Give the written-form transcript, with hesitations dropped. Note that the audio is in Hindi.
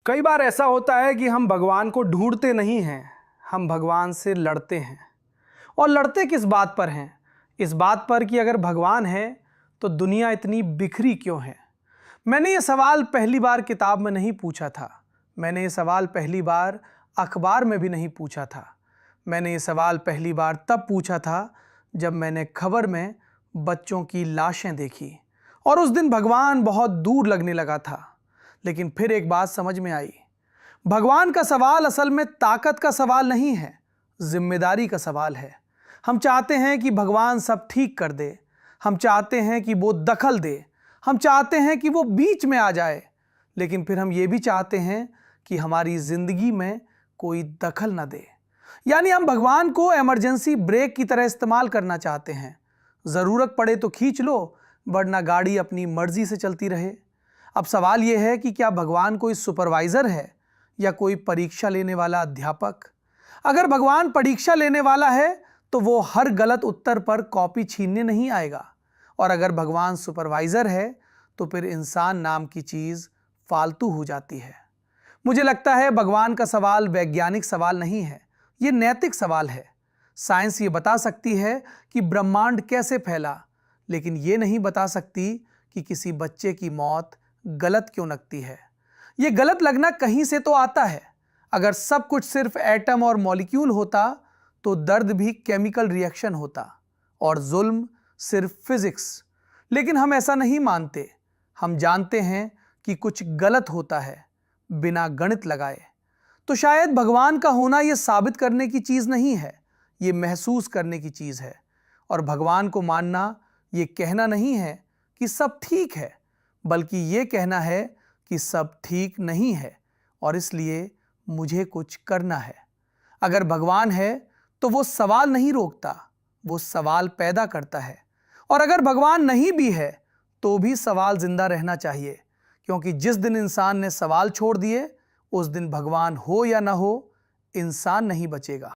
कई बार ऐसा होता है कि हम भगवान को ढूंढते नहीं हैं, हम भगवान से लड़ते हैं। और लड़ते किस बात पर हैं? इस बात पर कि अगर भगवान है तो दुनिया इतनी बिखरी क्यों है। मैंने ये सवाल पहली बार किताब में नहीं पूछा था, मैंने ये सवाल पहली बार अखबार में भी नहीं पूछा था। मैंने ये सवाल पहली बार तब पूछा था जब मैंने खबर में बच्चों की लाशें देखी और उस दिन भगवान बहुत दूर लगने लगा था। लेकिन फिर एक बात समझ में आई, भगवान का सवाल असल में ताकत का सवाल नहीं है, जिम्मेदारी का सवाल है। हम चाहते हैं कि भगवान सब ठीक कर दे, हम चाहते हैं कि वो दखल दे, हम चाहते हैं कि वो बीच में आ जाए, लेकिन फिर हम ये भी चाहते हैं कि हमारी जिंदगी में कोई दखल न दे। यानी हम भगवान को इमरजेंसी ब्रेक की तरह इस्तेमाल करना चाहते हैं। ज़रूरत पड़े तो खींच लो, वरना गाड़ी अपनी मर्जी से चलती रहे। अब सवाल यह है कि क्या भगवान कोई सुपरवाइज़र है या कोई परीक्षा लेने वाला अध्यापक? अगर भगवान परीक्षा लेने वाला है तो वो हर गलत उत्तर पर कॉपी छीनने नहीं आएगा, और अगर भगवान सुपरवाइज़र है तो फिर इंसान नाम की चीज़ फालतू हो जाती है। मुझे लगता है भगवान का सवाल वैज्ञानिक सवाल नहीं है, ये नैतिक सवाल है। साइंस ये बता सकती है कि ब्रह्मांड कैसे फैला, लेकिन ये नहीं बता सकती कि किसी बच्चे की मौत गलत क्यों लगती है। ये गलत लगना कहीं से तो आता है। अगर सब कुछ सिर्फ एटम और मॉलिक्यूल होता तो दर्द भी केमिकल रिएक्शन होता और जुल्म सिर्फ फिजिक्स। लेकिन हम ऐसा नहीं मानते। हम जानते हैं कि कुछ गलत होता है बिना गणित लगाए। तो शायद भगवान का होना यह साबित करने की चीज़ नहीं है, ये महसूस करने की चीज़ है। और भगवान को मानना ये कहना नहीं है कि सब ठीक है, बल्कि ये कहना है कि सब ठीक नहीं है और इसलिए मुझे कुछ करना है। अगर भगवान है तो वो सवाल नहीं रोकता, वो सवाल पैदा करता है। और अगर भगवान नहीं भी है तो भी सवाल जिंदा रहना चाहिए, क्योंकि जिस दिन इंसान ने सवाल छोड़ दिए उस दिन भगवान हो या ना हो, इंसान नहीं बचेगा।